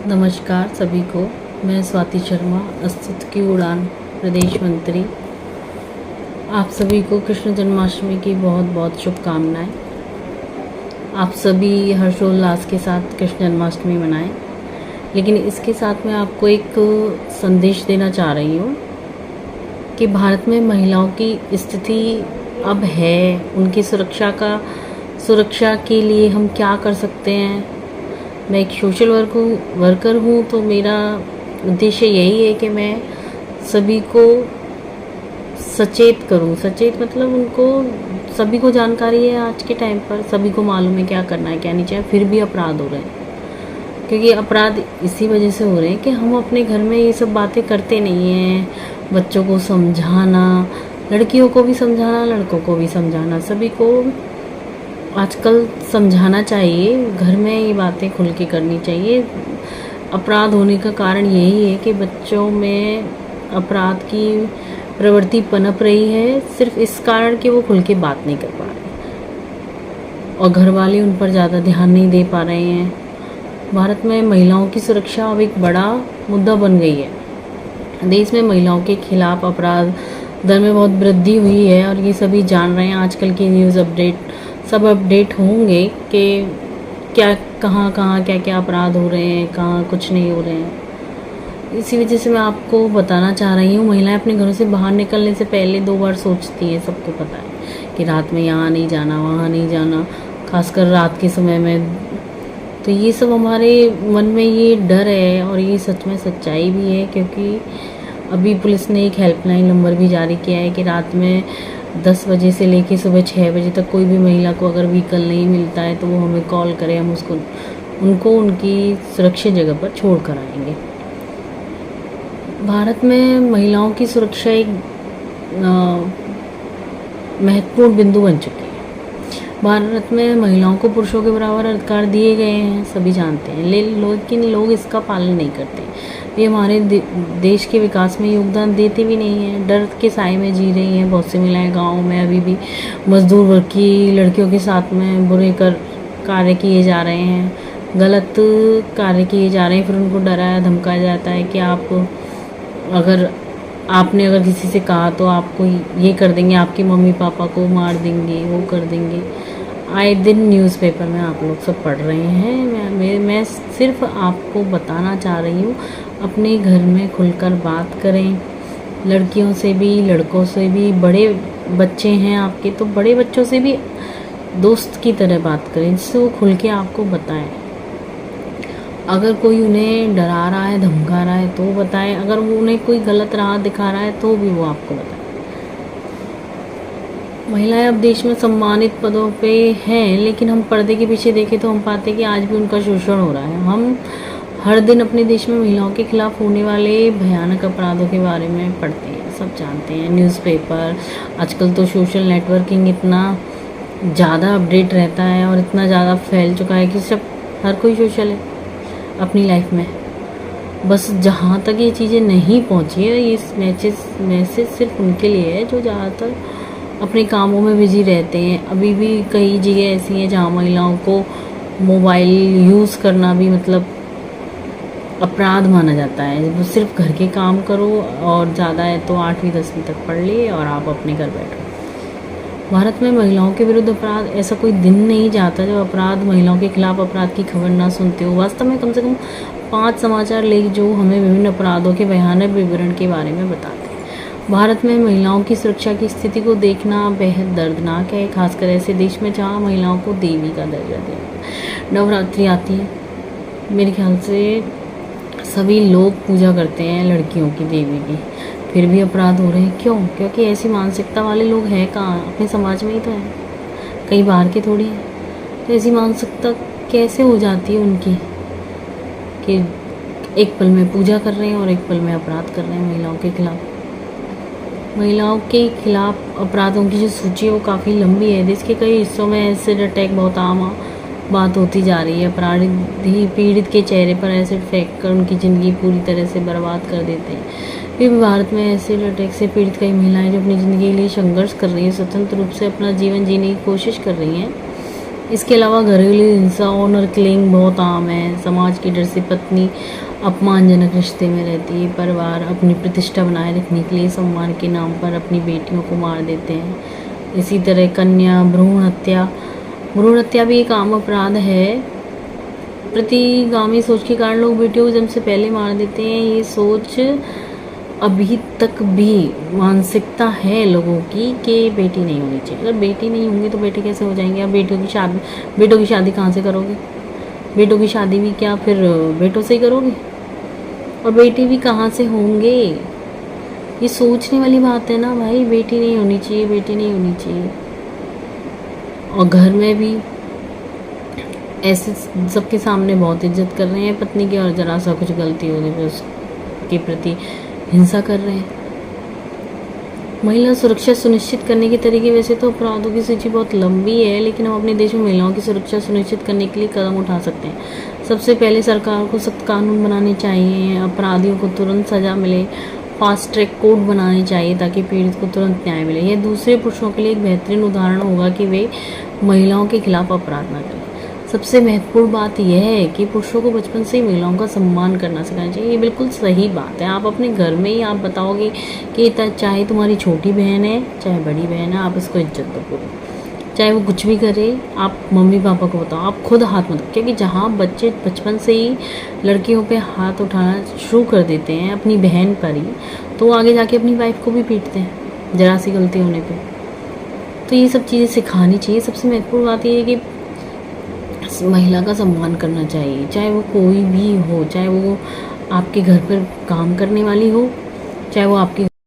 नमस्कार सभी को। मैं स्वाति शर्मा, अस्तित्व की उड़ान प्रदेश मंत्री। आप सभी को कृष्ण जन्माष्टमी की बहुत बहुत शुभकामनाएं। आप सभी हर्षोल्लास के साथ कृष्ण जन्माष्टमी मनाएं। लेकिन इसके साथ मैं आपको एक संदेश देना चाह रही हूँ कि भारत में महिलाओं की स्थिति अब है, उनकी सुरक्षा के लिए हम क्या कर सकते हैं। मैं एक सोशल वर्कर हूँ, तो मेरा उद्देश्य यही है कि मैं सभी को सचेत करूँ। सचेत मतलब उनको सभी को जानकारी है, आज के टाइम पर सभी को मालूम है क्या करना है क्या नहीं चाहिए, फिर भी अपराध हो रहे हैं। क्योंकि अपराध इसी वजह से हो रहे हैं कि हम अपने घर में ये सब बातें करते नहीं हैं। बच्चों को समझाना, लड़कियों को भी समझाना, लड़कों को भी समझाना, सभी को आजकल समझाना चाहिए। घर में ये बातें खुल के करनी चाहिए। अपराध होने का कारण यही है कि बच्चों में अपराध की प्रवृत्ति पनप रही है, सिर्फ इस कारण कि वो खुल के बात नहीं कर पा रहे और घर वाले उन पर ज़्यादा ध्यान नहीं दे पा रहे हैं। भारत में महिलाओं की सुरक्षा अब एक बड़ा मुद्दा बन गई है। देश में महिलाओं के खिलाफ अपराध दर में बहुत वृद्धि हुई है और ये सभी जान रहे हैं। आजकल की न्यूज़ सब अपडेट होंगे कि क्या कहाँ क्या अपराध हो रहे हैं, कहाँ कुछ नहीं हो रहे हैं। इसी वजह से मैं आपको बताना चाह रही हूँ, महिलाएं अपने घरों से बाहर निकलने से पहले 2 बार सोचती हैं। सबको पता है कि रात में यहाँ नहीं जाना, वहाँ नहीं जाना, खासकर रात के समय में। तो ये सब हमारे मन में ये डर है और ये सच में सच्चाई भी है, क्योंकि अभी पुलिस ने एक हेल्पलाइन नंबर भी जारी किया है कि रात में 10 बजे से लेके सुबह 6 बजे तक कोई भी महिला को अगर व्हीकल नहीं मिलता है तो वो हमें कॉल करे, हम उनको उनकी सुरक्षित जगह पर छोड़ कर आएंगे। भारत में महिलाओं की सुरक्षा एक महत्वपूर्ण बिंदु बन चुकी है। भारत में महिलाओं को पुरुषों के बराबर अधिकार दिए गए हैं, सभी जानते हैं, लेकिन लोग इसका पालन नहीं करते। ये हमारे देश के विकास में योगदान देते भी नहीं हैं। डर के साए में जी रही हैं बहुत सी महिलाएं। गाँव में अभी भी मजदूर वर्ग की लड़कियों के साथ में बुरे कार्य किए जा रहे हैं, गलत कार्य किए जा रहे हैं। फिर उनको डराया धमकाया जाता है कि आपने अगर किसी से कहा तो आपको ये कर देंगे, आपके मम्मी पापा को मार देंगे, वो कर देंगे। आए दिन न्यूज़पेपर में आप लोग सब पढ़ रहे हैं। मैं सिर्फ आपको बताना चाह रही हूँ, अपने घर में खुलकर बात करें, लड़कियों से भी लड़कों से भी। बड़े बच्चे हैं आपके तो बड़े बच्चों से भी दोस्त की तरह बात करें, जिससे वो खुल के आपको बताएं। अगर कोई उन्हें डरा रहा है, धमका रहा है तो बताएं। अगर वो उन्हें कोई गलत राह दिखा रहा है तो भी वो आपको बताएं। महिलाएं अब देश में सम्मानित पदों पे हैं, लेकिन हम पर्दे के पीछे देखें तो हम पाते हैं कि आज भी उनका शोषण हो रहा है। हम हर दिन अपने देश में महिलाओं के खिलाफ होने वाले भयानक अपराधों के बारे में पढ़ते हैं, सब जानते हैं। न्यूज़पेपर, आजकल तो सोशल नेटवर्किंग इतना ज़्यादा अपडेट रहता है और इतना ज़्यादा फैल चुका है कि हर कोई सोशल है अपनी लाइफ में। बस जहाँ तक ये चीज़ें नहीं पहुँची है, ये मैसेज सिर्फ उनके लिए है जो ज़्यादातर अपने कामों में बिजी रहते हैं। अभी भी कई जगह ऐसी हैं जहाँ महिलाओं को मोबाइल यूज़ करना भी मतलब अपराध माना जाता है। सिर्फ घर के काम करो और ज़्यादा है तो 8वीं 10वीं तक पढ़ लिए और आप अपने घर बैठो। भारत में महिलाओं के विरुद्ध अपराध, ऐसा कोई दिन नहीं जाता जब महिलाओं के खिलाफ अपराध की खबर ना सुनते हो। वास्तव में कम से कम 5 समाचार लेख जो हमें विभिन्न अपराधों के भयानक विवरण के बारे में बताते हैं। भारत में महिलाओं की सुरक्षा की स्थिति को देखना बेहद दर्दनाक है, खासकर ऐसे देश में जहाँ महिलाओं को देवी का दर्जा दिया है। नवरात्रि आती है, मेरे ख्याल से सभी लोग पूजा करते हैं लड़कियों की, देवी की, फिर भी अपराध हो रहे हैं। क्यों? क्योंकि ऐसी मानसिकता वाले लोग हैं कहाँ, अपने समाज में ही तो हैं, कहीं बाहर के थोड़ी हैं। तो ऐसी मानसिकता कैसे हो जाती है उनकी कि एक पल में पूजा कर रहे हैं और एक पल में अपराध कर रहे हैं महिलाओं के खिलाफ। महिलाओं के खिलाफ अपराधों की जो सूची है वो काफ़ी लंबी है। देश के कई हिस्सों में एसिड अटैक बहुत आम बात होती जा रही है। अपराधी पीड़ित के चेहरे पर एसिड फेंक कर उनकी ज़िंदगी पूरी तरह से बर्बाद कर देते हैं। फिर भी भारत में एसिड अटैक से पीड़ित कई महिलाएं जो अपनी ज़िंदगी के लिए संघर्ष कर रही हैं, स्वतंत्र रूप से अपना जीवन जीने की कोशिश कर रही हैं, इसके अलावा घरेलू हिंसा, ऑनर किलिंग बहुत आम है। समाज के डर से पत्नी अपमानजनक रिश्ते में रहती है। परिवार अपनी प्रतिष्ठा बनाए रखने के लिए सम्मान के नाम पर अपनी बेटियों को मार देते हैं। इसी तरह कन्या भ्रूण हत्या भी एक आम अपराध है। प्रतिगामी सोच के कारण लोग बेटियों को जन्म से पहले मार देते हैं। ये सोच अभी तक भी मानसिकता है लोगों की कि बेटी नहीं होनी चाहिए। अगर बेटी नहीं होंगी तो बेटे कैसे हो जाएंगे? आप बेटों की शादी कहाँ से करोगे? बेटों की शादी भी क्या फिर बेटों से ही करोगे? और बेटी भी कहाँ से होंगे? ये सोचने वाली बात है ना भाई। बेटी नहीं होनी चाहिए, बेटी नहीं होनी चाहिए। और घर में भी ऐसे सबके सामने बहुत इज्जत कर रहे हैं पत्नी की, और जरा सा कुछ गलती होने पर उसके प्रति हिंसा कर रहे हैं। महिला सुरक्षा सुनिश्चित करने के तरीके, वैसे तो अपराधों की सूची बहुत लंबी है, लेकिन हम अपने देश में महिलाओं की सुरक्षा सुनिश्चित करने के लिए कदम उठा सकते हैं। सबसे पहले सरकार को सख्त कानून बनाने चाहिए, अपराधियों को तुरंत सजा मिले, फास्ट ट्रैक कोर्ट बनाने चाहिए ताकि पीड़ित को तुरंत न्याय मिले। यह दूसरे पुरुषों के लिए एक बेहतरीन उदाहरण होगा कि वे महिलाओं के खिलाफ अपराध न करें। सबसे महत्वपूर्ण बात यह है कि पुरुषों को बचपन से ही महिलाओं का सम्मान करना सिखाना चाहिए। ये बिल्कुल सही बात है। आप अपने घर में ही आप बताओगे कि चाहे तुम्हारी छोटी बहन है चाहे बड़ी बहन है, आप इसको इज्जत दो पूरी, चाहे वो कुछ भी करे। आप मम्मी पापा को बताओ, आप खुद हाथ मत, क्योंकि जहाँ बच्चे बचपन से ही लड़कियों पे हाथ उठाना शुरू कर देते हैं अपनी बहन पर ही, तो वो आगे जाके अपनी वाइफ को भी पीटते हैं ज़रा सी गलती होने पे। तो ये सब चीज़ें सिखानी चाहिए। सबसे महत्वपूर्ण बात ये है कि महिला का सम्मान करना चाहिए, चाहे वो कोई भी हो, चाहे वो आपके घर पर काम करने वाली हो, चाहे वो आपकी